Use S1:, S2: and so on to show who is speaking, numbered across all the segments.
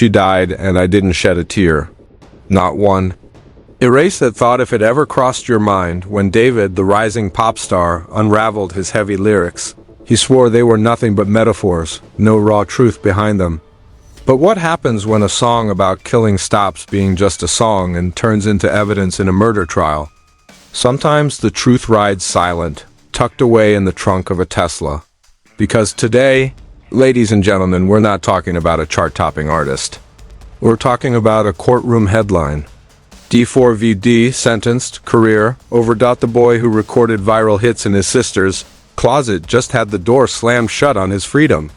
S1: She died, and I didn't shed a tear. Not one. Erase that thought if it ever crossed your mind. When David, the rising pop star, unraveled his heavy lyrics, he swore they were nothing but metaphors, no raw truth behind them. But what happens when a song about killing stops being just a song and turns into evidence in a murder trial? Sometimes the truth rides silent, tucked away in the trunk of a Tesla. Because today, ladies and gentlemen, we're not talking about a chart-topping artist. We're talking about a courtroom headline. D4vd sentenced, career, over. The boy who recorded viral hits in his sister's closet just had the door slammed shut on his freedom.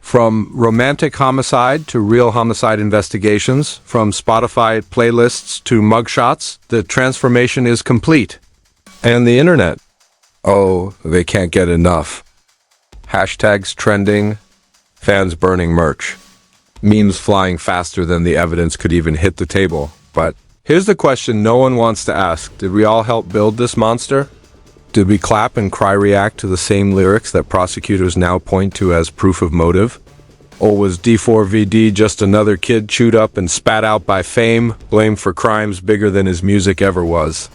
S1: From romantic homicide to real homicide investigations, from Spotify playlists to mugshots, the transformation is complete. And the internet? Oh, they can't get enough. Hashtags trending, fans burning merch, memes flying faster than the evidence could even hit the table. But here's the question no one wants to ask. Did we all help build this monster? Did we clap and cry react to the same lyrics that prosecutors now point to as proof of motive? Or was D4vd just another kid chewed up and spat out by fame, blamed for crimes bigger than his music ever was?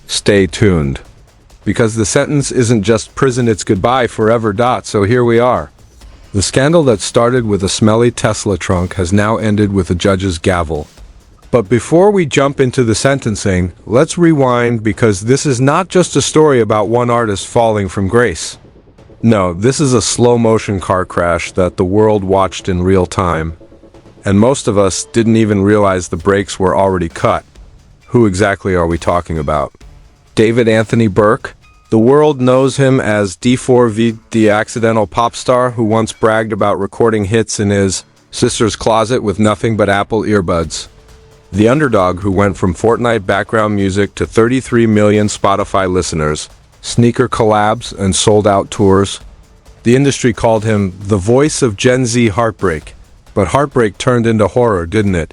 S1: Stay tuned. Because the sentence isn't just prison, it's goodbye forever. So here we are. The scandal that started with a smelly Tesla trunk has now ended with a judge's gavel. But before we jump into the sentencing, let's rewind, because this is not just a story about one artist falling from grace. No, this is a slow-motion car crash that the world watched in real time. And most of us didn't even realize the brakes were already cut. Who exactly are we talking about? David Anthony Burke? The world knows him as D4vd, the accidental pop star who once bragged about recording hits in his sister's closet with nothing but Apple earbuds. The underdog who went from Fortnite background music to 33 million Spotify listeners, sneaker collabs, and sold-out tours. The industry called him the voice of Gen Z heartbreak. But heartbreak turned into horror, didn't it?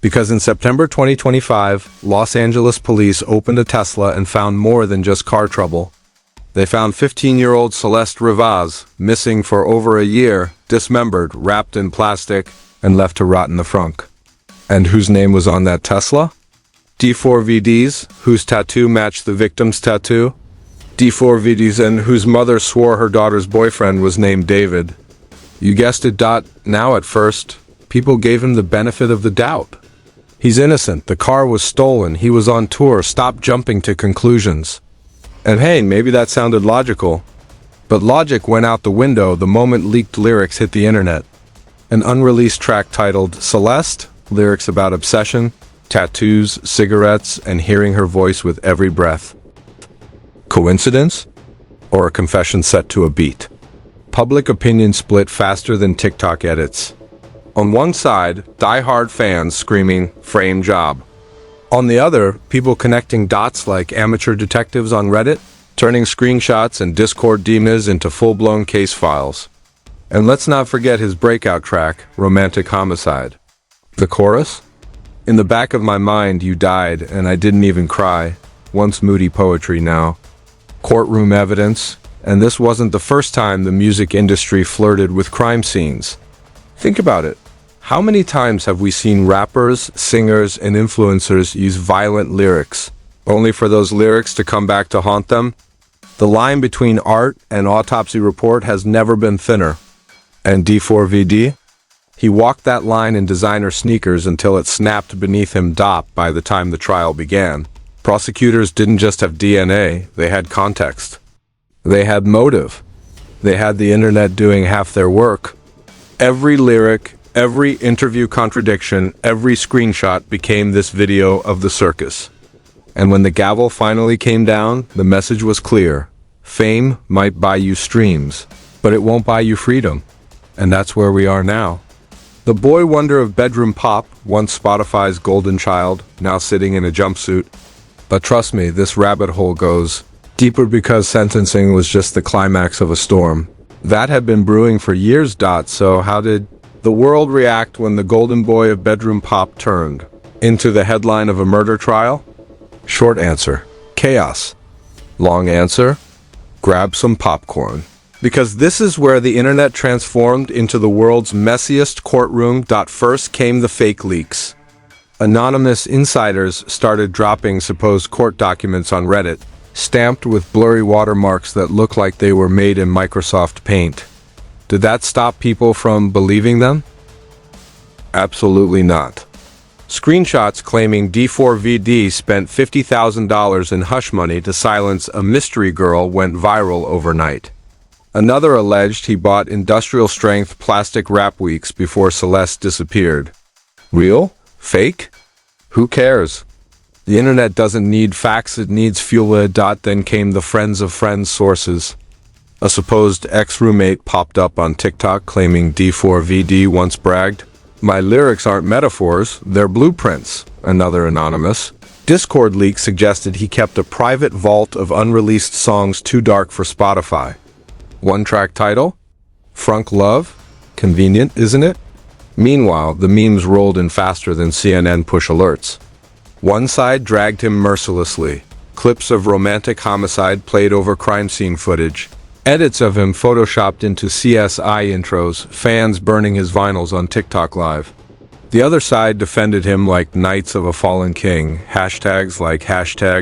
S1: Because in September 2025, Los Angeles police opened a Tesla and found more than just car trouble. They found 15-year-old Celeste Rivas, missing for over a year, dismembered, wrapped in plastic, and left to rot in the trunk. And whose name was on that Tesla? D4vd's, whose tattoo matched the victim's tattoo? D4vd's, and whose mother swore her daughter's boyfriend was named David. You guessed it. Now at first, people gave him the benefit of the doubt. He's innocent, the car was stolen, he was on tour. Stop jumping to conclusions. And hey, maybe that sounded logical. But logic went out the window the moment leaked lyrics hit the internet. An unreleased track titled Celeste, lyrics about obsession, tattoos, cigarettes, and hearing her voice with every breath. Coincidence? Or a confession set to a beat? Public opinion split faster than TikTok edits. On one side, die-hard fans screaming, "Frame job." On the other, people connecting dots like amateur detectives on Reddit, turning screenshots and Discord DMs into full-blown case files. And let's not forget his breakout track, Romantic Homicide. The chorus? In the back of my mind, you died, and I didn't even cry. Once moody poetry, now courtroom evidence. And this wasn't the first time the music industry flirted with crime scenes. Think about it. How many times have we seen rappers, singers, and influencers use violent lyrics, only for those lyrics to come back to haunt them? The line between art and autopsy report has never been thinner. And D4vd? He walked that line in designer sneakers until it snapped beneath him. By the time the trial began, prosecutors didn't just have DNA, they had context. They had motive. They had the internet doing half their work. Every lyric, every interview contradiction, every screenshot became this video of the circus. And when the gavel finally came down, the message was clear. Fame might buy you streams, but it won't buy you freedom. And that's where we are now. The boy wonder of bedroom pop, once Spotify's golden child, now sitting in a jumpsuit. But trust me, this rabbit hole goes deeper, because sentencing was just the climax of a storm that had been brewing for years. So how did the world react when the golden boy of bedroom pop turned into the headline of a murder trial? Short answer, chaos. Long answer, grab some popcorn. Because this is where the internet transformed into the world's messiest courtroom. First came the fake leaks. Anonymous insiders started dropping supposed court documents on Reddit, stamped with blurry watermarks that looked like they were made in Microsoft Paint. Did that stop people from believing them? Absolutely not. Screenshots claiming D4vd spent $50,000 in hush money to silence a mystery girl went viral overnight. Another alleged he bought industrial-strength plastic wrap weeks before Celeste disappeared. Real? Fake? Who cares? The internet doesn't need facts, it needs fuel. Then came the friends of friends sources. A supposed ex-roommate popped up on TikTok claiming D4vd once bragged, "My lyrics aren't metaphors, they're blueprints." Another anonymous Discord leak suggested he kept a private vault of unreleased songs too dark for Spotify. One-track title? Frunk Love? Convenient, isn't it? Meanwhile, the memes rolled in faster than CNN push alerts. One side dragged him mercilessly. Clips of romantic homicide played over crime scene footage. Edits of him photoshopped into CSI intros, fans burning his vinyls on TikTok Live. The other side defended him like Knights of a Fallen King. Hashtags like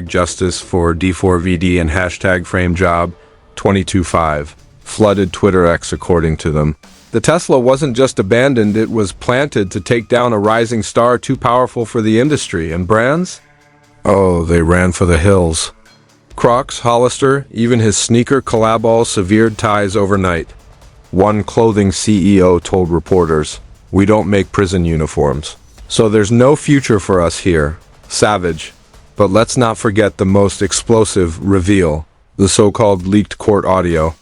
S1: #justice for D4vd and #framejob225 flooded Twitter X according to them. The Tesla wasn't just abandoned, it was planted to take down a rising star too powerful for the industry. And brands? Oh, they ran for the hills. Crocs, Hollister, even his sneaker collab all severed ties overnight. One clothing CEO told reporters, "We don't make prison uniforms. So there's no future for us here." Savage. But let's not forget the most explosive reveal, the so-called leaked court audio.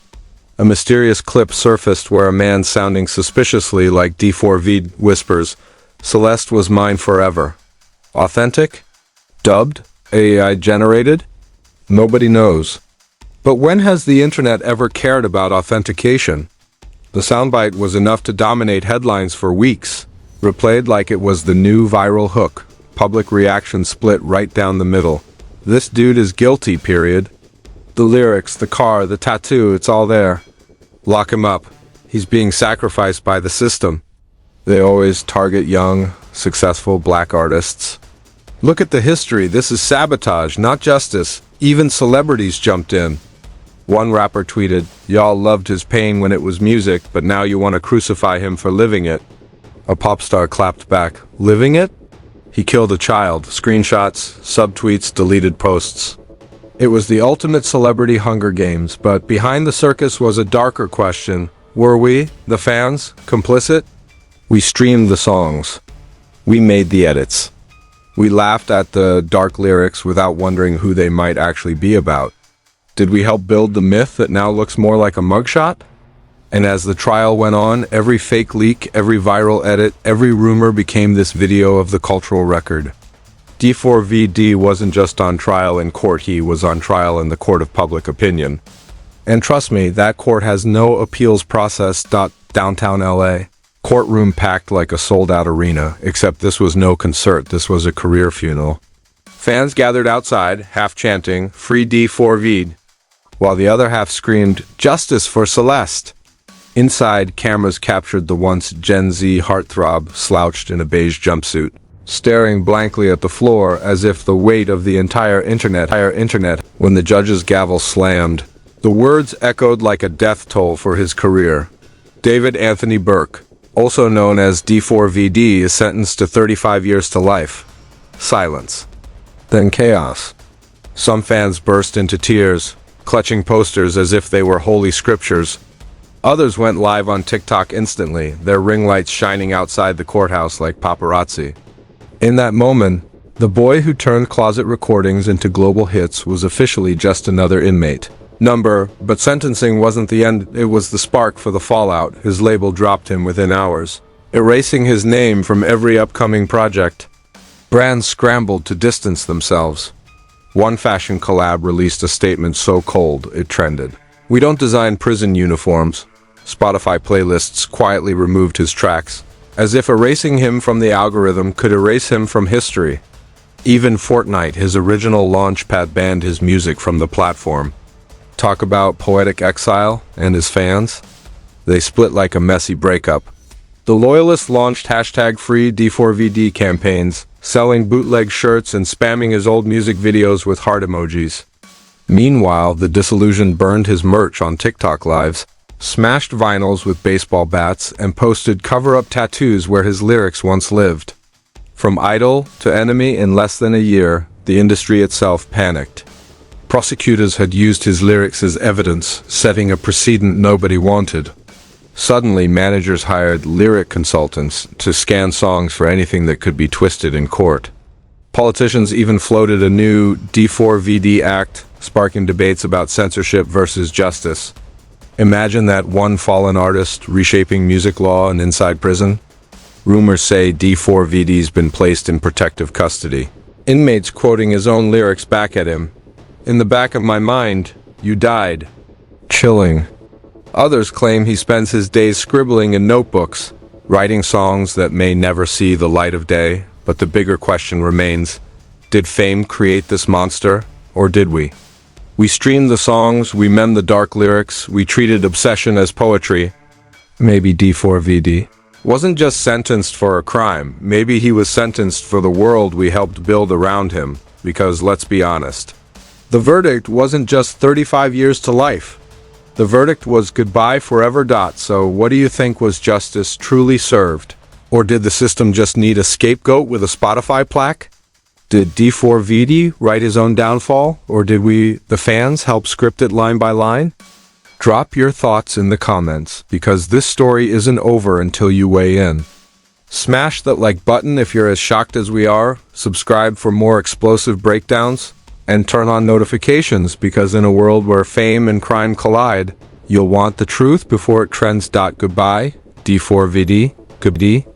S1: A mysterious clip surfaced where a man sounding suspiciously like D4vd whispers, "Celeste was mine forever." Authentic? Dubbed? AI generated? Nobody knows. But when has the internet ever cared about authentication? The soundbite was enough to dominate headlines for weeks, replayed like it was the new viral hook. Public reaction split right down the middle. This dude is guilty, period. The lyrics, the car, the tattoo, it's all there. Lock him up. He's being sacrificed by the system. They always target young, successful black artists. Look at the history. This is sabotage, not justice. Even celebrities jumped in. One rapper tweeted, "Y'all loved his pain when it was music, but now you want to crucify him for living it." A pop star clapped back, "Living it? He killed a child." Screenshots, subtweets, deleted posts. It was the ultimate celebrity Hunger Games, but behind the circus was a darker question. Were we, the fans, complicit? We streamed the songs. We made the edits. We laughed at the dark lyrics without wondering who they might actually be about. Did we help build the myth that now looks more like a mugshot? And as the trial went on, every fake leak, every viral edit, every rumor became this video of the cultural record. D4vd wasn't just on trial in court, he was on trial in the court of public opinion. And trust me, that court has no appeals process. Downtown LA. Courtroom packed like a sold-out arena, except this was no concert, this was a career funeral. Fans gathered outside, half chanting, "Free D4vd," while the other half screamed, "Justice for Celeste." Inside, cameras captured the once Gen Z heartthrob slouched in a beige jumpsuit, staring blankly at the floor as if the weight of the entire internet. When the judge's gavel slammed, the words echoed like a death toll for his career. David Anthony Burke, also known as D4vd, is sentenced to 35 years to life. Silence. Then chaos. Some fans burst into tears, clutching posters as if they were holy scriptures. Others went live on TikTok instantly, their ring lights shining outside the courthouse like paparazzi. In that moment, the boy who turned closet recordings into global hits was officially just another inmate. But sentencing wasn't the end, it was the spark for the fallout. His label dropped him within hours, erasing his name from every upcoming project. Brands scrambled to distance themselves. One fashion collab released a statement so cold it trended. "We don't design prison uniforms." Spotify playlists quietly removed his tracks, as if erasing him from the algorithm could erase him from history. Even Fortnite, his original launchpad, banned his music from the platform. Talk about poetic exile and his fans. They split like a messy breakup. The Loyalists launched #free D4vd campaigns, selling bootleg shirts and spamming his old music videos with heart emojis. Meanwhile, the disillusioned burned his merch on TikTok lives, smashed vinyls with baseball bats, and posted cover-up tattoos where his lyrics once lived. From idol to enemy in less than a year, the industry itself panicked. Prosecutors had used his lyrics as evidence, setting a precedent nobody wanted. Suddenly, managers hired lyric consultants to scan songs for anything that could be twisted in court. Politicians even floated a new D4vd Act, sparking debates about censorship versus justice. Imagine that one fallen artist reshaping music law and inside prison. Rumors say D4vd's been placed in protective custody. Inmates quoting his own lyrics back at him. "In the back of my mind, you died." Chilling. Others claim he spends his days scribbling in notebooks, writing songs that may never see the light of day, but the bigger question remains, did fame create this monster, or did we? We streamed the songs, we memed the dark lyrics, we treated obsession as poetry. Maybe D4vd wasn't just sentenced for a crime, maybe he was sentenced for the world we helped build around him, because let's be honest. The verdict wasn't just 35 years to life. The verdict was goodbye forever. So what do you think, was justice truly served? Or did the system just need a scapegoat with a Spotify plaque? Did D4vd write his own downfall? Or did we, the fans, help script it line by line? Drop your thoughts in the comments, because this story isn't over until you weigh in. Smash that like button if you're as shocked as we are, subscribe for more explosive breakdowns, and turn on notifications, because in a world where fame and crime collide, you'll want the truth before it trends. Goodbye, D4vd. Goodbye.